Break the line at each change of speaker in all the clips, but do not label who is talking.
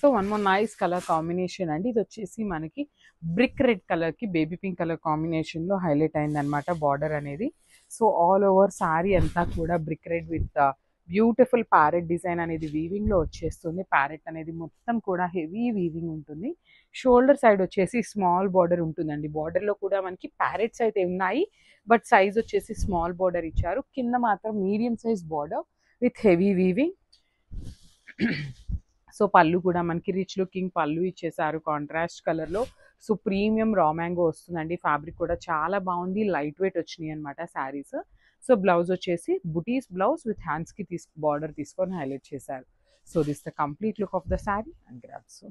So one more nice colour combination అండి. ఇది వచ్చేసి మనకి బ్రిక్ రెడ్ కలర్కి బేబీ పింక్ కలర్ కాంబినేషన్లో హైలైట్ అయిందనమాట బార్డర్ అనేది. సో ఆల్ ఓవర్ శారీ అంతా కూడా brick red with beautiful parrot design అనేది వీవింగ్లో వచ్చేస్తుంది. ప్యారెట్ అనేది మొత్తం కూడా హెవీ వీవింగ్ ఉంటుంది. షోల్డర్ సైడ్ వచ్చేసి స్మాల్ బార్డర్ ఉంటుందండి. బార్డర్లో కూడా మనకి ప్యారెట్స్ అయితే ఉన్నాయి, బట్ సైజ్ వచ్చేసి స్మాల్ బార్డర్ ఇచ్చారు. కింద మాత్రం medium size border with heavy weaving. So పళ్ళు కూడా మనకి రిచ్ లుకింగ్ పళ్ళు ఇచ్చేసారు కాంట్రాస్ట్ కలర్లో. సో ప్రీమియం రా మ్యాంగో వస్తుందండి. ఫ్యాబ్రిక్ కూడా చాలా బాగుంది, లైట్ వెయిట్ వచ్చినాయి అనమాట శారీస్. సో బ్లౌజ్ వచ్చేసి బుటీస్ బ్లౌజ్ విత్ హ్యాండ్స్కి బార్డర్ తీసుకొని హైలైట్ చేశారు. So this the complete look of the saree and graphs.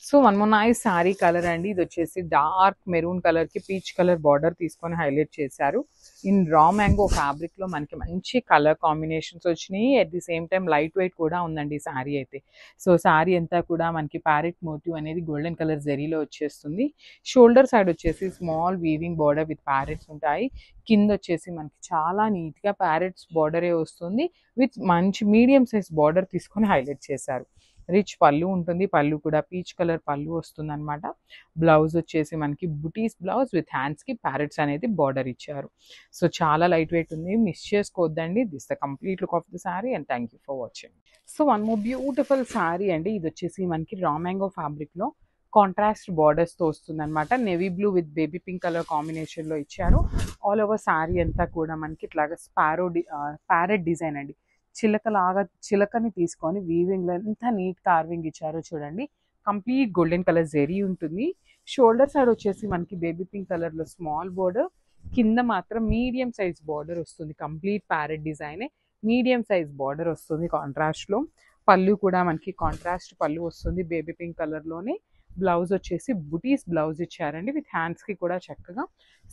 So one more nice sari colour అండి. ఇది వచ్చేసి డార్క్ మెరూన్ కలర్కి పీచ్ కలర్ బార్డర్ తీసుకొని హైలైట్ చేశారు. ఇన్ రా మ్యాంగో ఫ్యాబ్రిక్లో మనకి మంచి కలర్ కాంబినేషన్స్ వచ్చినాయి. At the same time light weight కూడా ఉందండి శారీ అయితే. సో శారీ అంతా కూడా మనకి ప్యారెట్ మోటివ్ అనేది గోల్డెన్ కలర్ జరీలో వచ్చేస్తుంది. షోల్డర్ సైడ్ వచ్చేసి small weaving border with parrots ఉంటాయి. కింద వచ్చేసి మనకి చాలా నీట్గా ప్యారెట్స్ బార్డరే వస్తుంది విత్ మంచి మీడియం సైజ్ బార్డర్ తీసుకొని హైలైట్ చేశారు. రిచ్ పళ్ళు ఉంటుంది. పళ్ళు కూడా పీచ్ కలర్ పళ్ళు వస్తుంది అనమాట. బ్లౌజ్ వచ్చేసి మనకి బుటీస్ బ్లౌజ్ విత్ హ్యాండ్స్కి ప్యారెట్స్ అనేది బార్డర్ ఇచ్చారు. సో చాలా లైట్ వెయిట్ ఉంది, మిస్ చేసుకోవద్దండి. This the complete look of the saree and thank you for watching. So one more beautiful saree అండి. ఇది వచ్చేసి మనకి రా మ్యాంగో ఫ్యాబ్రిక్లో కాంట్రాస్ట్ బార్డర్స్తో వస్తుంది అనమాట. Navy blue with baby pink colour కాంబినేషన్లో ఇచ్చారు. ఆల్ ఓవర్ శారీ అంతా కూడా మనకి ఇట్లాగా ప్యారెట్ డిజైన్ అండి. చిలకని తీసుకొని వీవింగ్లో ఎంత నీట్ కార్వింగ్ ఇచ్చారో చూడండి. కంప్లీట్ గోల్డెన్ కలర్ జెరీ ఉంటుంది. షోల్డర్ సైడ్ వచ్చేసి మనకి బేబీ పింక్ కలర్లో స్మాల్ బోర్డర్, కింద మాత్రం మీడియం సైజ్ బార్డర్ వస్తుంది. కంప్లీట్ ప్యారెట్ డిజైనే మీడియం సైజ్ బార్డర్ వస్తుంది కాంట్రాస్ట్లో. పళ్ళు కూడా మనకి కాంట్రాస్ట్ పళ్ళు వస్తుంది బేబీ పింక్ కలర్లోనే. బ్లౌజ్ వచ్చేసి బుటీస్ బ్లౌజ్ ఇచ్చారండి విత్ హ్యాండ్స్కి కూడా చక్కగా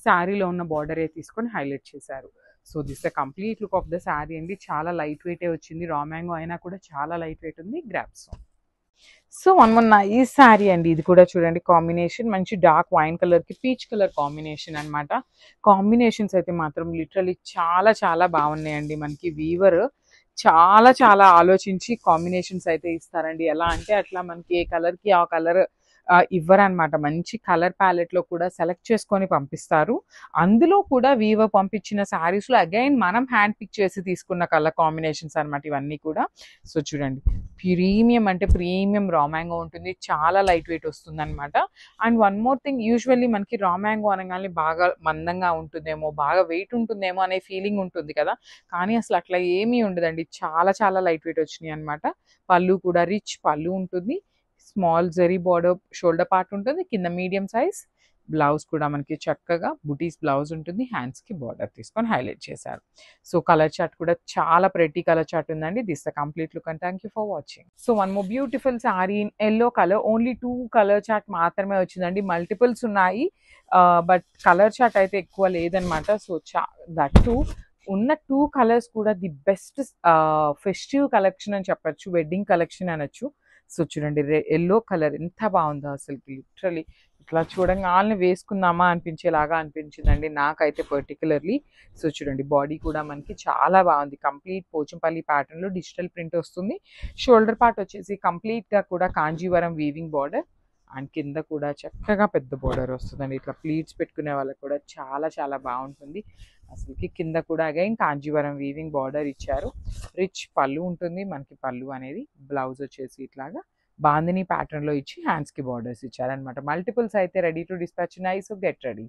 శారీలో ఉన్న బార్డరే తీసుకొని హైలైట్ చేశారు. So this the complete look of the saree అండి. చాలా లైట్ వెయిటే వచ్చింది. రా మ్యాంగో అయినా కూడా చాలా లైట్ వెయిట్ ఉంది. Grasp. So one one nice sari అండి. ఇది కూడా చూడండి కాంబినేషన్ మంచి డార్క్ వైన్ కలర్కి పీచ్ కలర్ కాంబినేషన్ అనమాట. కాంబినేషన్స్ అయితే మాత్రం లిటరలీ చాలా చాలా బాగున్నాయండి. మనకి వీవర్ చాలా చాలా ఆలోచించి కాంబినేషన్స్ అయితే ఇస్తారండి. ఎలా అంటే అట్లా మనకి ఏ కలర్కి ఆ కలర్ ఇవ్వరనమాట. మంచి కలర్ ప్యాలెట్లో కూడా సెలెక్ట్ చేసుకొని పంపిస్తారు. అందులో కూడా వీవర్ పంపించిన శారీస్లో అగైన్ మనం హ్యాండ్ పిక్ చేసి తీసుకున్న కలర్ కాంబినేషన్స్ అనమాట ఇవన్నీ కూడా. సో చూడండి ప్రీమియం అంటే ప్రీమియం రా మ్యాంగో ఉంటుంది. చాలా లైట్ వెయిట్ వస్తుంది అనమాట. And one more thing, usually మనకి రా మ్యాంగో అనగానే బాగా మందంగా ఉంటుందేమో, బాగా వెయిట్ ఉంటుందేమో అనే ఫీలింగ్ ఉంటుంది కదా, కానీ అసలు అట్లా ఏమీ ఉండదండి. చాలా చాలా లైట్ వెయిట్ వచ్చినాయి అనమాట. పళ్ళు కూడా రిచ్ పళ్ళు ఉంటుంది. Small zari border shoulder part ఉంటుంది. కింద మీడియం సైజ్ బ్లౌజ్ కూడా మనకి చక్కగా బుటీస్ బ్లౌజ్ ఉంటుంది. హ్యాండ్స్కి బార్డర్ తీసుకొని హైలైట్ చేశారు. సో కలర్ చార్ట్ కూడా చాలా ప్రెటీ కలర్ చార్ట్ ఉందండి. This the complete look and thank you for watching. So one more beautiful sari in yellow colour. Only 2 colour chart మాత్రమే వచ్చిందండి. మల్టిపుల్స్ ఉన్నాయి, బట్ కలర్ చార్ట్ అయితే ఎక్కువ లేదనమాట. సో దట్ టూ ఉన్న 2 కలర్స్ కూడా ది బెస్ట్ ఫెస్టివ్ కలెక్షన్ అని చెప్పచ్చు, వెడ్డింగ్ కలెక్షన్ అనొచ్చు. సో చూడండి ఎల్లో కలర్ ఎంత బాగుందో అసలు. లిటరలీ ఇట్లా చూడంగానే వేసుకుందామా అనిపించేలాగా అనిపించిందండి నాకైతే పర్టికులర్లీ. సో చూడండి బాడీ కూడా మనకి చాలా బాగుంది. కంప్లీట్ పోచంపల్లి ప్యాటర్న్లో డిజిటల్ ప్రింట్ వస్తుంది. షోల్డర్ పార్ట్ వచ్చేసి కంప్లీట్గా కూడా కాంజీవరం వీవింగ్ బార్డర్ అండ్ కింద కూడా చక్కగా పెద్ద బార్డర్ వస్తుందండి. ఇట్లా ప్లీట్స్ పెట్టుకునే వాళ్ళకి కూడా చాలా చాలా బాగుంటుంది. అసలుకి కింద కూడా అగైన్ కాంజీవరం వీవింగ్ బార్డర్ ఇచ్చారు. రిచ్ పళ్ళు ఉంటుంది మనకి. పళ్ళు అనేది బ్లౌజ్ వచ్చేసి ఇట్లాగా బాందిని ప్యాటర్న్లో ఇచ్చి హ్యాండ్స్కి బార్డర్స్ ఇచ్చారనమాట. మల్టిపుల్స్ అయితే రెడీ టు డిస్పాచ్ ఉన్నాయి. So get ready.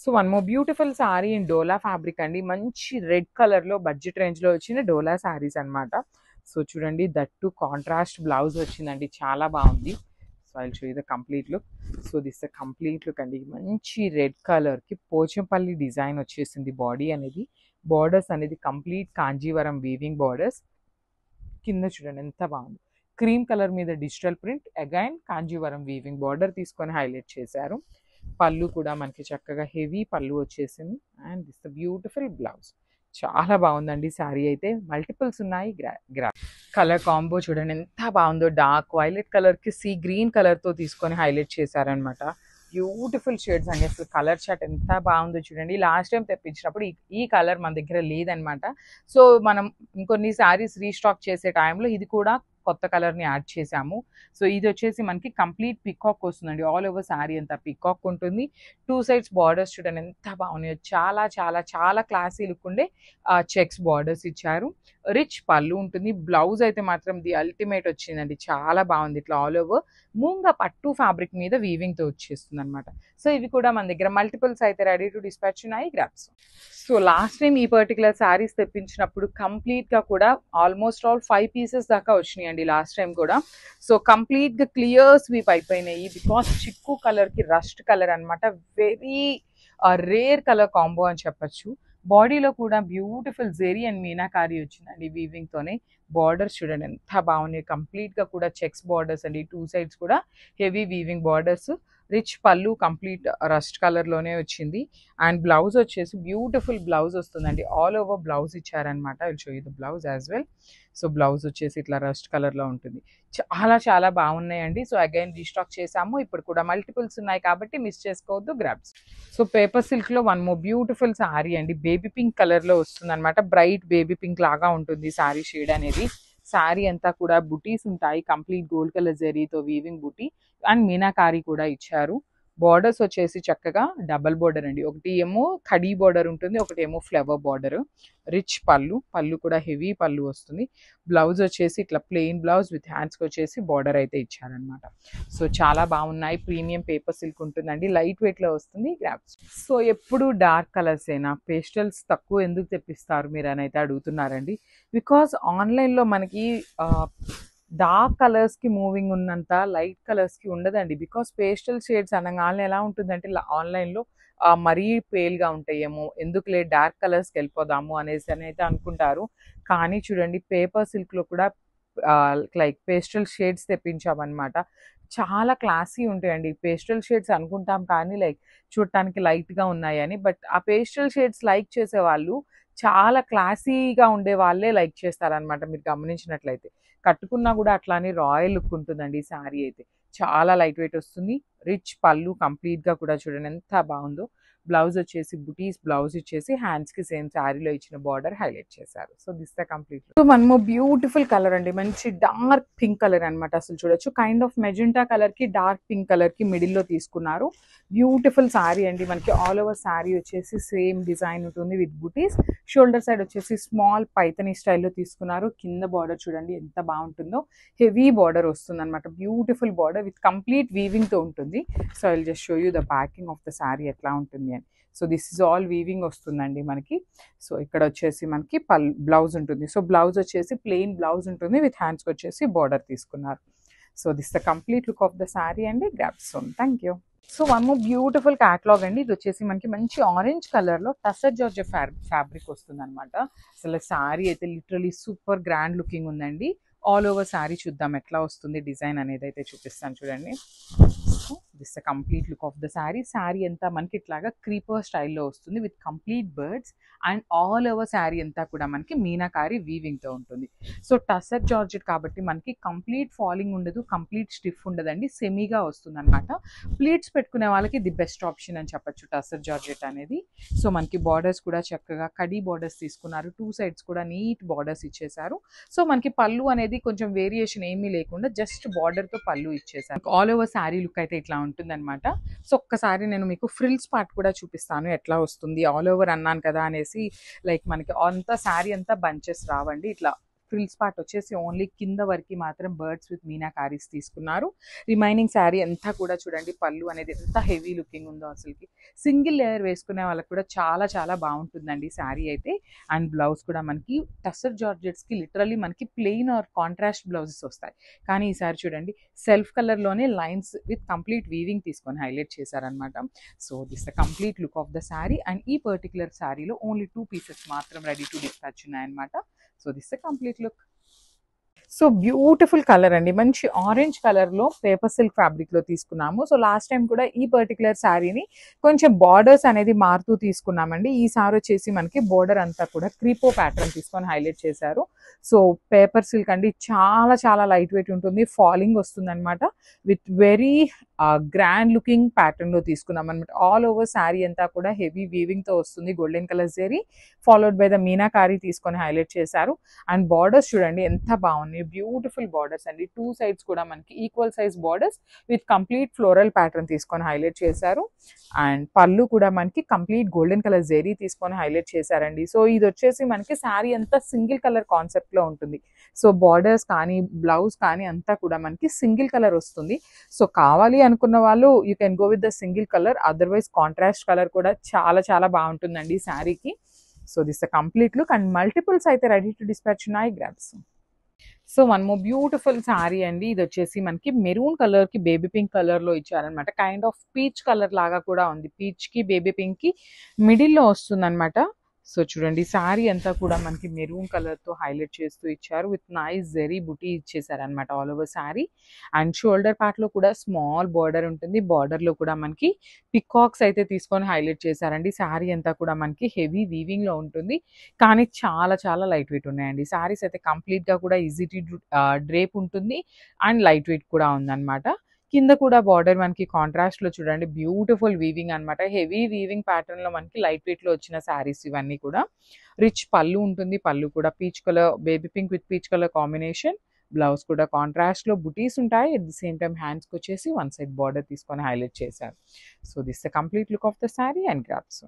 So one more beautiful sari in dola fabric అండి. మంచి రెడ్ కలర్లో బడ్జెట్ రేంజ్లో వచ్చిన డోలా శారీస్ అనమాట. సో చూడండి దట్టు కాంట్రాస్ట్ బ్లౌజ్ వచ్చిందండి. చాలా బాగుంది. So I'll show you the complete look. So this the complete look అండి. మంచి రెడ్ కలర్కి పోచంపల్లి డిజైన్ వచ్చేసింది బాడీ అనేది. బార్డర్స్ అనేది కంప్లీట్ కాంజీవరం వీవింగ్ బార్డర్స్. కింద చూడండి ఎంత బాగుంది. క్రీమ్ కలర్ మీద digital print, again Kanjeevaram weaving border తీసుకొని హైలైట్ చేశారు. పళ్ళు కూడా మనకి చక్కగా హెవీ పళ్ళు వచ్చేసింది. And this the beautiful blouse. చాలా బాగుందండి శారీ అయితే. మల్టిపుల్స్ ఉన్నాయి. కలర్ కాంబో చూడండి ఎంత బాగుందో. డార్క్ వైలెట్ కలర్కి సీ గ్రీన్ కలర్తో తీసుకొని హైలైట్ చేశారనమాట. బ్యూటిఫుల్ షేడ్స్ అండి. అసలు కలర్ చార్ట్ ఎంత బాగుందో చూడండి. లాస్ట్ టైం తెప్పించినప్పుడు ఈ కలర్ మన దగ్గర లేదనమాట. సో మనం ఇంకొన్ని శారీస్ రీస్టాక్ చేసే టైంలో ఇది కూడా కొత్త కలర్ని యాడ్ చేసాము. సో ఇది వచ్చేసి మనకి కంప్లీట్ పికాక్ వస్తుందండి. ఆల్ ఓవర్ శారీ అంతా పికాక్ ఉంటుంది. 2 సైడ్స్ బార్డర్స్ చూడండి ఎంత బాగున్నాయో, చాలా చాలా చాలా క్లాసీ లుక్ ఉండే చెక్స్ బార్డర్స్ ఇచ్చారు. రిచ్ పళ్ళు ఉంటుంది. బ్లౌజ్ అయితే మాత్రం ది అల్టిమేట్ వచ్చిందండి, చాలా బాగుంది. ఇట్లా ఆల్ ఓవర్ మూంగా పట్టు ఫ్యాబ్రిక్ మీద వీవింగ్తో వచ్చేస్తుంది అనమాట. సో ఇవి కూడా మన దగ్గర మల్టిపుల్స్ అయితే రెడీ టు డిస్పాచ్ ఉన్నాయి, గ్రాప్స్. సో లాస్ట్ టైం ఈ పర్టికులర్ శారీస్ తెప్పించినప్పుడు కంప్లీట్గా కూడా ఆల్మోస్ట్ ఆల్ 5 పీసెస్ దాకా వచ్చినాయండి లాస్ట్ టైం కూడా. సో కంప్లీట్గా క్లియర్ స్వీప్ అయిపోయినాయి. బికాస్ చిక్కు కలర్కి రస్ట్ కలర్ అనమాట. వెరీ రేర్ కలర్ కాంబో అని చెప్పచ్చు. బాడీలో కూడా బ్యూటిఫుల్ జెరీ అండ్ మీనాకారి వచ్చిందండి వీవింగ్తోనే. బార్డర్స్ చూడండి ఎంత బాగున్నాయి, కంప్లీట్గా కూడా చెక్స్ బార్డర్స్ అండి. 2 సైడ్స్ కూడా హెవీ వీవింగ్ బార్డర్స్. రిచ్ పళ్ళు కంప్లీట్ రస్ట్ కలర్లోనే వచ్చింది. అండ్ బ్లౌజ్ వచ్చేసి బ్యూటిఫుల్ బ్లౌజ్ వస్తుందండి. ఆల్ ఓవర్ బ్లౌజ్ ఇచ్చారనమాట. I will show you the blouse as well. So blouse వచ్చేసి ఇట్లా రస్ట్ కలర్లో ఉంటుంది. చాలా చాలా బాగున్నాయండి. సో అగైన్ రీస్టాక్ చేసాము. ఇప్పుడు కూడా మల్టిపుల్స్ ఉన్నాయి కాబట్టి మిస్ చేసుకోవద్దు, గ్రాబ్స్. సో పేపర్ సిల్క్లో వన్ మోర్ బ్యూటిఫుల్ శారీ అండి. బేబీ పింక్ కలర్లో వస్తుంది అనమాట. బ్రైట్ బేబీ పింక్ లాగా ఉంటుంది శారీ షేడ్ అనేది. శారీ అంతా కూడా బుటీస్ ఉంటాయి. కంప్లీట్ గోల్డ్ కలర్ జరీతో వీవింగ్ బుటీ అండ్ మీనాకారి కూడా ఇచ్చారు. బార్డర్స్ వచ్చేసి చక్కగా డబల్ బార్డర్ అండి. ఒకటి ఏమో ఖడీ బార్డర్ ఉంటుంది, ఒకటి ఏమో ఫ్లవర్ బార్డర్. రిచ్ పళ్ళు, పళ్ళు కూడా హెవీ పళ్ళు వస్తుంది. బ్లౌజ్ వచ్చేసి ఇట్లా ప్లెయిన్ బ్లౌజ్ విత్ హ్యాండ్స్కి వచ్చేసి బార్డర్ అయితే ఇచ్చారనమాట. సో చాలా బాగున్నాయి. ప్రీమియం పేపర్ సిల్క్ ఉంటుందండి, లైట్ వెయిట్లో వస్తుంది, గ్రాబ్స్. సో ఎప్పుడు డార్క్ కలర్స్ అయినా పేస్టల్స్ తక్కువ ఎందుకు తెప్పిస్తారు మీరు అని అయితే అడుగుతున్నారండి. బికాస్ ఆన్లైన్లో మనకి డార్క్ కలర్స్కి మూవింగ్ ఉన్నంత లైట్ కలర్స్కి ఉండదండి. బికాస్ పేస్టల్ షేడ్స్ అనగానే ఎలా ఉంటుందంటే ఆన్లైన్లో మరీ పేల్గా ఉంటాయేమో, ఎందుకులే డార్క్ కలర్స్కి వెళ్ళిపోదాము అనేసి అని అయితే అనుకుంటారు. కానీ చూడండి పేపర్ సిల్క్లో కూడా లైక్ పేస్టల్ షేడ్స్ తెప్పించామన్నమాట. చాలా క్లాసీ ఉంటాయండి. పేస్టల్ షేడ్స్ అనుకుంటాం కానీ లైక్ చూడటానికి లైట్గా ఉన్నాయని, బట్ ఆ పేస్టల్ షేడ్స్ లైక్ చేసే వాళ్ళు చాలా క్లాసీగా ఉండే వాళ్ళే లైక్ చేస్తారనమాట. మీరు గమనించినట్లయితే కట్టుకున్నా కూడా అట్లానే రాయల్ లుక్ ఉంటుందండి ఈ శారీ అయితే. చాలా లైట్ వెయిట్ వస్తుంది. రిచ్ పళ్ళు కంప్లీట్గా కూడా చూడండి ఎంత బాగుందో. బ్లౌజ్ వచ్చేసి బుటీస్ బ్లౌజ్ ఇచ్చేసి హ్యాండ్స్కి సేమ్ శారీలో ఇచ్చిన బార్డర్ హైలైట్ చేశారు. So this the complete. So మనము బ్యూటిఫుల్ కలర్ అండి, మంచి డార్క్ పింక్ కలర్ అనమాట. అసలు చూడొచ్చు కైండ్ ఆఫ్ మెజెంటా కలర్కి డార్క్ పింక్ కలర్కి మిడిల్లో తీసుకున్నారు. బ్యూటిఫుల్ శారీ అండి. మనకి ఆల్ ఓవర్ శారీ వచ్చేసి సేమ్ డిజైన్ ఉంటుంది విత్ బుటీస్. షోల్డర్ సైడ్ వచ్చేసి స్మాల్ పైతనీ స్టైల్లో తీసుకున్నారు. కింద బార్డర్ చూడండి ఎంత బాగుంటుందో, హెవీ బార్డర్ వస్తుంది అనమాట. బ్యూటిఫుల్ బార్డర్ విత్ కంప్లీట్ వీవింగ్తో ఉంటుంది. So I will just show you the packing of the saree ఎట్లా ఉంటుంది అని. So this is all weaving వస్తుందండి మనకి. సో ఇక్కడ వచ్చేసి మనకి బ్లౌజ్ ఉంటుంది. సో బ్లౌజ్ వచ్చేసి ప్లెయిన్ బ్లౌజ్ ఉంటుంది విత్ హ్యాండ్స్కి వచ్చేసి బార్డర్ తీసుకున్నారు. So this the complete look of the saree అండి, grabs soon. Thank you. So one more beautiful catalogue అండి. ఇది వచ్చేసి మనకి మంచి ఆరెంజ్ కలర్లో టసర్ జార్జ్ ఫ్యాబ్రిక్ వస్తుంది అనమాట. అసలు శారీ అయితే లిటరలీ సూపర్ గ్రాండ్ లుకింగ్ ఉందండి. ఆల్ ఓవర్ శారీ చూద్దాం ఎట్లా వస్తుంది డిజైన్ అనేది అయితే చూపిస్తాను చూడండి. This the complete look of the sari. Sari అంతా మనకి ఇట్లాగా క్రీపర్ స్టైల్లో వస్తుంది with complete birds and all over sari అంతా కూడా మనకి మీనాకారి వీవింగ్తో ఉంటుంది. సో టసర్ జార్జెట్ కాబట్టి మనకి కంప్లీట్ ఫాలింగ్ ఉండదు, కంప్లీట్ స్టిఫ్ ఉండదండి, సెమీగా వస్తుంది అనమాట. ప్లీట్స్ పెట్టుకునే వాళ్ళకి ది బెస్ట్ ఆప్షన్ అని చెప్పచ్చు టసర్ జార్జెట్ అనేది. సో మనకి బార్డర్స్ కూడా చక్కగా కడీ బార్డర్స్ తీసుకున్నారు. 2 సైడ్స్ కూడా నీట్ బార్డర్స్ ఇచ్చేసారు. సో మనకి పళ్ళు అనేది కొంచెం వేరియేషన్ ఏమీ లేకుండా జస్ట్ బార్డర్తో పళ్ళు ఇచ్చేసారు. ఆల్ ఓవర్ శారీ లుక్ అయితే ఇట్లా ఉంటుందన్నమాట. సో ఒక్కసారి నేను మీకు ఫ్రిల్స్ పార్ట్ కూడా చూపిస్తాను ఎట్లా వస్తుంది. ఆల్ ఓవర్ అన్నాను కదా అనేసి లైక్ మనకి అంతా శారీ అంతా బంచెస్ రావండి. ఇట్లా ఫ్రిల్స్ పార్ట్ వచ్చేసి ఓన్లీ కింద వరకు మాత్రం బర్డ్స్ విత్ మీనాకారీస్ తీసుకున్నారు. రిమైనింగ్ శారీ అంతా కూడా చూడండి పళ్ళు అనేది ఎంత హెవీ లుకింగ్ ఉందో. అసలుకి సింగిల్ లేయర్ వేసుకునే వాళ్ళకి కూడా చాలా చాలా బాగుంటుందండి శారీ అయితే. అండ్ బ్లౌజ్ కూడా మనకి టసర్ జార్జెట్స్కి లిటరల్లీ మనకి ప్లెయిన్ ఆర్ కాంట్రాస్ట్ బ్లౌజెస్ వస్తాయి. కానీ ఈసారి చూడండి సెల్ఫ్ కలర్లోనే లైన్స్ విత్ కంప్లీట్ వీవింగ్ తీసుకొని హైలైట్ చేశారనమాట. So this the complete look of the saree. And ఈ పర్టికులర్ శారీలో ఓన్లీ 2 పీసెస్ మాత్రం రెడీ టు డిస్పాచ్ ఉన్నాయన్నమాట. So this the complete look. So beautiful colour అండి, మంచి ఆరెంజ్ కలర్లో పేపర్ సిల్క్ ఫ్యాబ్రిక్లో తీసుకున్నాము. సో లాస్ట్ టైం కూడా ఈ పర్టికులర్ శారీని కొంచెం బార్డర్స్ అనేది మారుతూ తీసుకున్నామండి. ఈసారి వచ్చేసి మనకి బార్డర్ అంతా కూడా క్రీపో ప్యాటర్న్ తీసుకొని హైలైట్ చేశారు. సో పేపర్ సిల్క్ అండి, చాలా చాలా లైట్ వెయిట్ ఉంటుంది, ఫాలింగ్ వస్తుంది అనమాట. విత్ వెరీ గ్రాండ్ లుకింగ్ ప్యాటర్న్లో తీసుకున్నాం అనమాట. ఆల్ ఓవర్ శారీ అంతా కూడా హెవీ వీవింగ్తో వస్తుంది. Golden colour zari followed by the meenakari తీసుకొని హైలైట్ చేశారు. అండ్ బార్డర్స్ చూడండి ఎంత బాగున్నాయి. మీరు బ్యూటిఫుల్ బార్డర్స్ అండి, 2 సైడ్స్ కూడా మనకి equal size borders with complete floral pattern తీసుకొని హైలైట్ చేశారు. అండ్ పళ్ళు కూడా మనకి కంప్లీట్ గోల్డెన్ కలర్ జెరీ తీసుకొని హైలైట్ చేశారండి. సో ఇది వచ్చేసి మనకి శారీ అంతా సింగిల్ కలర్ కాన్సెప్ట్ లో ఉంటుంది. సో బార్డర్స్ కానీ బ్లౌజ్ కానీ అంతా కూడా మనకి సింగిల్ కలర్ వస్తుంది. సో కావాలి అనుకున్న వాళ్ళు you can go with the single colour, otherwise contrast colour కూడా చాలా చాలా బాగుంటుందండి శారీకి. So this the complete look and multiples అయితే రెడీ టు డిస్పాచ్ ఉన్నాయి, grabs. So one more beautiful saree అండి. ఇది వచ్చేసి మనకి మెరూన్ కలర్ కి బేబీ పింక్ కలర్ లో ఇచ్చారనమాట. కైండ్ ఆఫ్ పీచ్ కలర్ లాగా కూడా ఉంది. పీచ్ కి బేబీ పింక్ కి మిడిల్ లో వస్తుంది అనమాట. సో చూడండి శారీ అంతా కూడా మనకి మెరూన్ కలర్ తో హైలైట్ చేస్తూ ఇచ్చారు. విత్ నైస్ జెరీ బుటీ ఇచ్చేసారు అనమాట all over sari. And shoulder part లో కూడా స్మాల్ బార్డర్ ఉంటుంది. బార్డర్ లో కూడా మనకి పికాక్స్ అయితే తీసుకొని హైలైట్ చేశారండి. శారీ అంతా కూడా మనకి హెవీ వీవింగ్ లో ఉంటుంది, కానీ చాలా చాలా లైట్ వెయిట్ ఉన్నాయండి. శారీస్ అయితే కంప్లీట్ గా కూడా ఈజీ టు డ్రేప్ ఉంటుంది అండ్ లైట్ వెయిట్ కూడా ఉందన్నమాట. కింద కూడా బార్డర్ మనకి కాంట్రాస్ట్ లో చూడండి బ్యూటిఫుల్ వీవింగ్ అనమాట. హెవీ వీవింగ్ ప్యాటర్న్ లో మనకి లైట్ వెయిట్ లో వచ్చిన శారీస్ ఇవన్నీ కూడా. రిచ్ పళ్ళు ఉంటుంది. పళ్ళు కూడా peach colour, baby pink with peach colour combination. Blouse కూడా కాంట్రాస్ట్ లో బుటీస్ ఉంటాయి. At the same time hands కి వచ్చేసి వన్ సైడ్ బార్డర్ తీసుకొని హైలైట్ చేశారు. So this the complete look of the saree and grabs.